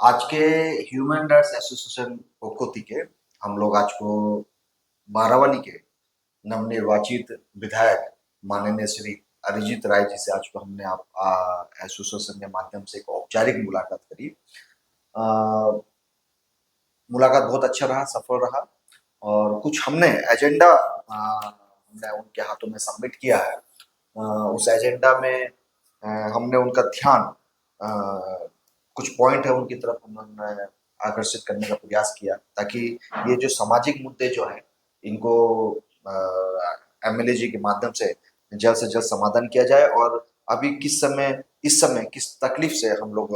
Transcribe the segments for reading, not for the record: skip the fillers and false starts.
आज के human rights association पोकोती के हम लोग आज को बारावली के नवनिर्वाचित विधायक माननीय श्री अरिजीत राय जी से आज को हमने आप एसोसिएशन के माध्यम से एक औपचारिक मुलाकात करी। मुलाकात बहुत अच्छा रहा, सफल रहा और कुछ हमने एजेंडा हमने उनके हाथों में सबमिट किया है। उस एजेंडा में हमने उनका ध्यान कुछ पॉइंट है उनकी तरफ उन्होंने आकर्षित करने का प्रयास किया ताकि ये जो सामाजिक मुद्दे जो हैं इनको एमएलए जी के माध्यम से जल्द समाधान किया जाए और अभी इस समय किस तकलीफ से हम लोग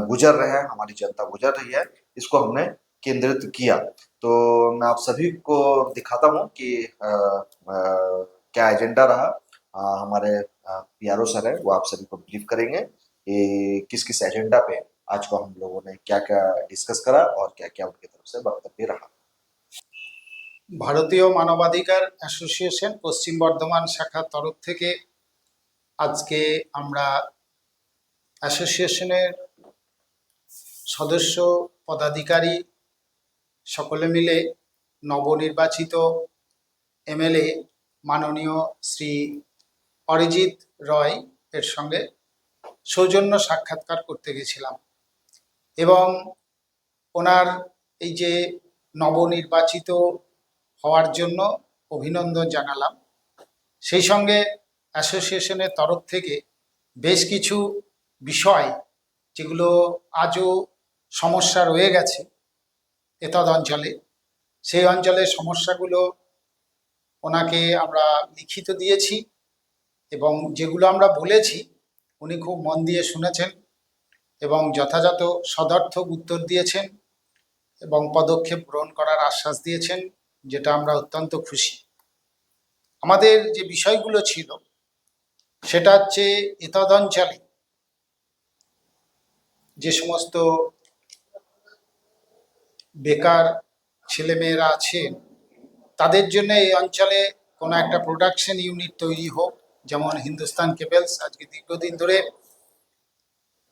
गुजर रहे हैं, हमारी जनता गुजर रही है, इसको हमने केंद्रित किया। तो मैं आप सभी को दिखाता हूँ कि क्या एजेंडा रहा। हमारे पीआरओ सर है, वो आप सभी को ब्रीफ करेंगे किस किस एजेंडा पे आज को हम लोगों ने क्या क्या डिस्कस करा और क्या क्या उनकी तरफ से वक्तव्य रहा। ভারতীয় মানবাধিকার অ্যাসোসিয়েশন পশ্চিম বর্ধমান শাখার তরফ থেকে আজকে আমরা অ্যাসোসিয়েশনের সদস্য পদাধিকারী সকলে মিলে নবনির্বাচিত এমএলএ মাননীয় শ্রী অরিজিৎ রয় এর সঙ্গে সৌজন্য সাক্ষাৎকার করতে গেছিলাম এবং ওনার এই যে নবনির্বাচিত হওয়ার জন্য অভিনন্দন জানালাম। সেই সঙ্গে অ্যাসোসিয়েশনের তরফ থেকে বেশ কিছু বিষয় যেগুলো আজও সমস্যা রয়ে গেছে এতদ অঞ্চলে, সেই অঞ্চলের সমস্যাগুলো ওনাকে আমরা লিখিত দিয়েছি এবং যেগুলো আমরা বলেছি উনি খুব মন দিয়ে শুনেছেন এবং যথাযথ সদর্থক উত্তর দিয়েছেন এবং পদক্ষেপ গ্রহণ করার আশ্বাস দিয়েছেন, যেটা আমরা অত্যন্ত খুশি। আমাদের যে বিষয়গুলো ছিল সেটা হচ্ছে এতদ অঞ্চলে যে সমস্ত বেকার ছেলেমেয়েরা আছেন তাদের জন্য এই অঞ্চলে কোনো একটা প্রোডাকশন ইউনিট তৈরি হোক, যেমন হিন্দুস্তান কেবলস আজকে দীর্ঘদিন ধরে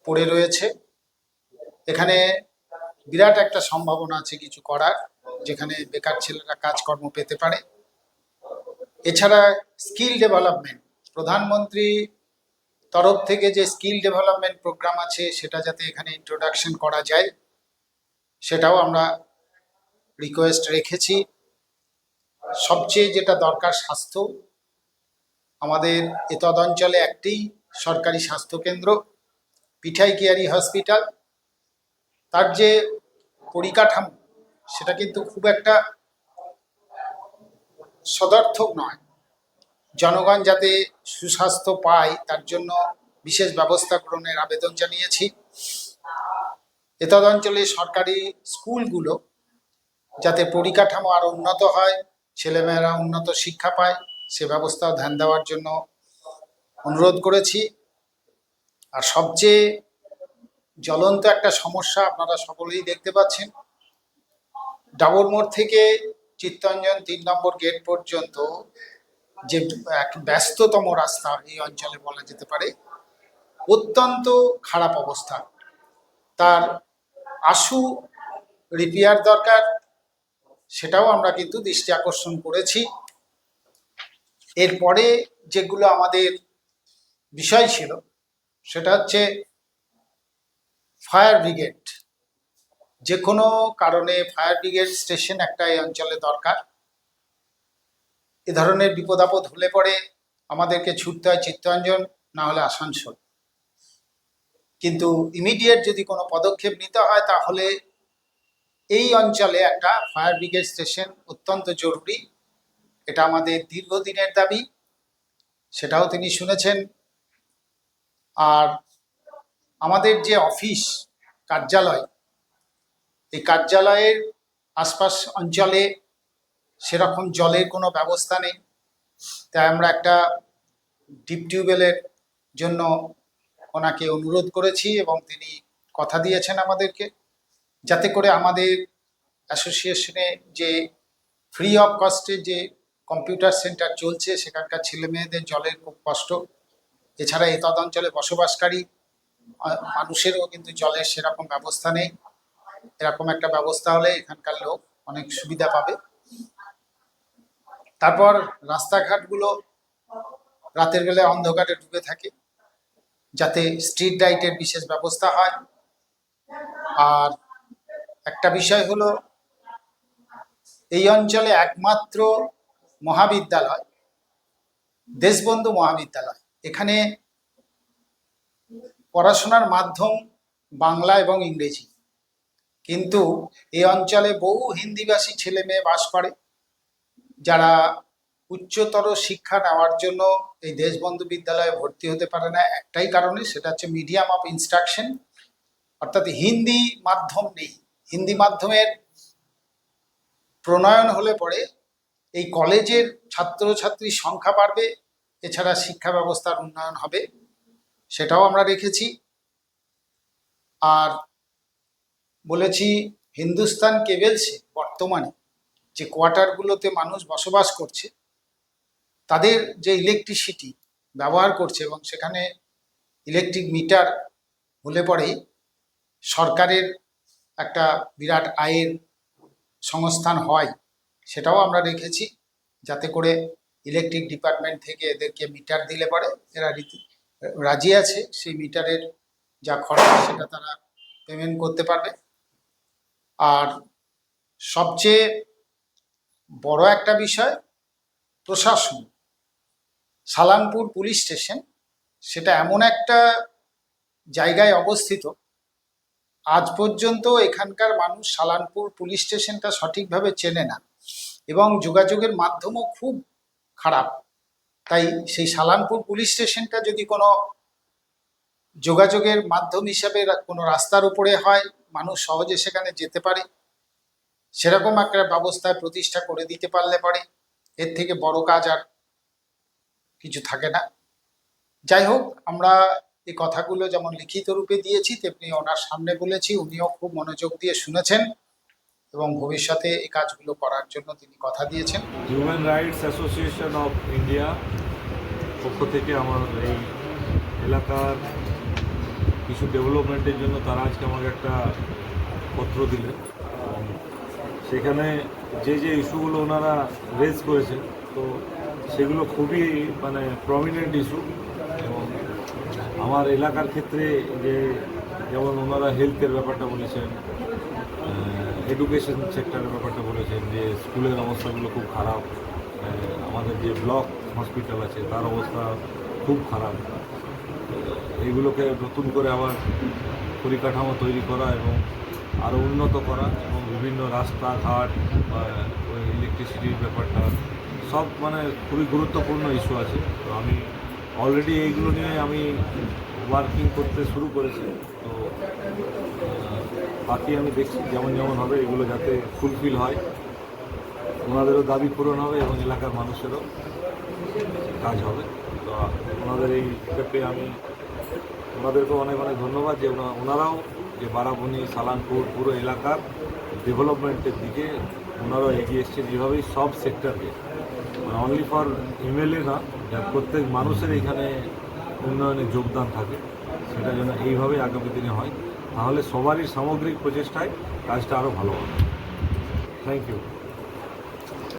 পড়ে রয়েছে। এখানে বিরাট একটা সম্ভাবনা আছে কিছু করার, যেখানে বেকার ছেলেরা কাজকর্ম পেতে পারে। এছাড়া স্কিল ডেভেলপমেন্ট, প্রধানমন্ত্রী তরফ থেকে যে স্কিল ডেভেলপমেন্ট প্রোগ্রাম আছে সেটা যাতে এখানে ইন্ট্রোডাকশন করা যায় সেটাও আমরা রিকোয়েস্ট রেখেছি। সবচেয়ে যেটা দরকার স্বাস্থ্য, আমাদের এতদ অঞ্চলে একটি সরকারি স্বাস্থ্যকেন্দ্র পিঠাইকিয়ারি হসপিটাল, তার যে পরিকাঠামো সেটা কিন্তু খুব একটা সদর্থক নয়। জনগণ যাতে সুস্বাস্থ্য পায় তার জন্য বিশেষ ব্যবস্থা গ্রহণের আবেদন জানিয়েছি। এতদ অঞ্চলে সরকারি স্কুলগুলো যাতে পরিকাঠামো আরো উন্নত হয়, ছেলেমেয়েরা উন্নত শিক্ষা পায়, সে ব্যবস্থাও ধ্যান দেওয়ার জন্য অনুরোধ করেছি। আর সবচেয়ে জ্বলন্ত একটা সমস্যা আপনারা সকলেই দেখতে পাচ্ছেন, ডাবর মোড় থেকে চিত্তরঞ্জন ৩ নম্বর গেট পর্যন্ত যে এক ব্যস্ততম রাস্তা এই অঞ্চলে বলা যেতে পারে, অত্যন্ত খারাপ অবস্থা। তার আশু রিপেয়ার দরকার, সেটাও আমরা কিন্তু দৃষ্টি আকর্ষণ করেছি। এরপরে যেগুলো আমাদের বিষয় ছিল সেটা হচ্ছে ফায়ার ব্রিগেড। যে কোনো কারণে ফায়ার ব্রিগেড স্টেশন একটা এই অঞ্চলে দরকার। এ ধরনের বিপদ আপদ হলে পরে আমাদেরকে ছুটতে হয় চিত্তরঞ্জন, না হলে আসানসোল। কিন্তু ইমিডিয়েট যদি কোনো পদক্ষেপ নিতে হয় তাহলে এই অঞ্চলে একটা ফায়ার ব্রিগেড স্টেশন অত্যন্ত জরুরি। এটা আমাদের দীর্ঘদিনের দাবি, সেটাও তিনি শুনেছেন। আর আমাদের যে অফিস কার্যালয়, এই কার্যালয়ের আশপাশ অঞ্চলে সেরকম জলের কোনো ব্যবস্থা নেই, তাই আমরা একটা ডিপ টিউবওয়েলের জন্য ওনাকে অনুরোধ করেছি এবং তিনি কথা দিয়েছেন আমাদেরকে, যাতে করে আমাদের অ্যাসোসিয়েশনে যে ফ্রি অফ কস্টে যে কম্পিউটার সেন্টার চলছে সেখানকার ছেলে মেয়েদের জলের খুব কষ্ট। এছাড়া এতদ অঞ্চলে বসবাসকারী মানুষেরও কিন্তু জলের সেরকম ব্যবস্থা নেই। এরকম একটা ব্যবস্থা হলে এখানকার লোক অনেক সুবিধা পাবে। তারপর রাস্তাঘাটগুলো রাতের বেলায় অন্ধকারে ডুবে থাকে, যাতে স্ট্রিট লাইটের বিশেষ ব্যবস্থা হয়। আর একটা বিষয় হলো, এই অঞ্চলে একমাত্র মহাবিদ্যালয় দেশবন্ধু মহাবিদ্যালয়। এখানে পড়াশোনার মাধ্যম বাংলা এবং ইংরেজি, কিন্তু এই অঞ্চলে বহু হিন্দিভাষী ছেলে মেয়ে বাস করে, যারা উচ্চতর শিক্ষা নেওয়ার জন্য এই দেশবন্ধু বিদ্যালয়ে ভর্তি হতে পারে না একটাই কারণে, সেটা হচ্ছে মিডিয়াম অফ ইনস্ট্রাকশন, অর্থাৎ হিন্দি মাধ্যম নেই। হিন্দি মাধ্যমের প্রণয়ন হলে পরে এই কলেজের ছাত্রছাত্রীর সংখ্যা বাড়বে, এছাড়া শিক্ষা ব্যবস্থার উন্নয়ন হবে, সেটাও আমরা রেখেছি। আর বলেছি, হিন্দুস্তান কেবলসে বর্তমানে যে কোয়ার্টারগুলোতে মানুষ বসবাস করছে, তাদের যে ইলেকট্রিসিটি ব্যবহার করছে এবং সেখানে ইলেকট্রিক মিটার হলে পরে সরকারের একটা বিরাট আয়ের সংস্থান হয়, সেটাও আমরা রেখেছি, যাতে করে ইলেকট্রিক ডিপার্টমেন্ট থেকে এদেরকে মিটার দিলে পরে এরা রাজি আছে সেই মিটারের যা খরচ সেটা তারা পেমেন্ট করতে পারবে। আর সবচেয়ে বড় একটা বিষয়, প্রশাসন। সালানপুর পুলিশ স্টেশন সেটা এমন একটা জায়গায় অবস্থিত, আজ পর্যন্ত এখানকার মানুষ সালানপুর পুলিশ স্টেশনটা সঠিকভাবে চেনে না এবং যোগাযোগের মাধ্যমও খুব খারাপ। তাই সেই সালানপুর পুলিশ স্টেশনটা যদি কোনো যোগাযোগের মাধ্যম হিসাবে কোনো রাস্তার উপরে হয়, মানুষ সহজে সেখানে যেতে পারে, সেরকম একটা ব্যবস্থায় প্রতিষ্ঠা করে দিতে পারলে পরে এর থেকে বড় কাজ আর কিছু থাকে না। যাই হোক, আমরা এই কথাগুলো যেমন লিখিত রূপে দিয়েছি তেমনি ওনার সামনে বলেছি, উনিও খুব মনোযোগ দিয়ে শুনেছেন এবং ভবিষ্যতে এই কাজগুলো করার জন্য তিনি কথা দিয়েছেন। Human rights association of India পক্ষ থেকে আমার এই এলাকার কিছু ডেভেলপমেন্টের জন্য তারা আজকে আমাকে একটা পত্র দিলেন। সেখানে যে যে ইস্যুগুলো ওনারা রেজ করেছেন, তো সেগুলো খুবই মানে প্রমিনেন্ট ইস্যু। এবং আমার এলাকার ক্ষেত্রে যেমন ওনারা হেলথের ব্যাপারটা বলেছেন, এডুকেশন সেক্টরের ব্যাপারটা বলেছেন, যে স্কুলের অবস্থাগুলো খুব খারাপ, আমাদের যে ব্লক হসপিটাল আছে তার অবস্থা খুব খারাপ, এইগুলোকে নতুন করে আবার পরিকাঠামো তৈরি করা এবং আরও উন্নত করা, এবং বিভিন্ন রাস্তাঘাট বা ওই ইলেকট্রিসিটির ব্যাপারটা সব মানে খুবই গুরুত্বপূর্ণ ইস্যু আছে। তো আমি অলরেডি এইগুলো নিয়ে আমি ওয়ার্কিং করতে শুরু করেছি। তো বাকি আমি দেখছি যেমন যেমন হবে এগুলো যাতে ফুলফিল হয়, ওনাদেরও দাবি পূরণ হবে এবং এলাকার মানুষেরও কাজ হবে। তো ওনাদের এই ক্ষেত্রে আমি ওনাদেরকেও অনেক অনেক ধন্যবাদ যে ওনারাও যে বারাবণী সালানপুর পুরো এলাকার ডেভেলপমেন্টের দিকে ওনারাও এগিয়ে এসছে, যেভাবেই সব সেক্টরকে, মানে অনলি ফর এমএলএ না, যার প্রত্যেক মানুষের এখানে উন্নয়নে যোগদান থাকে, সেটা যেন এইভাবেই আগামী দিনে হয়, তাহলে সবারই সামগ্রিক প্রচেষ্টায় কাজটা আরও ভালো হবে। Thank you.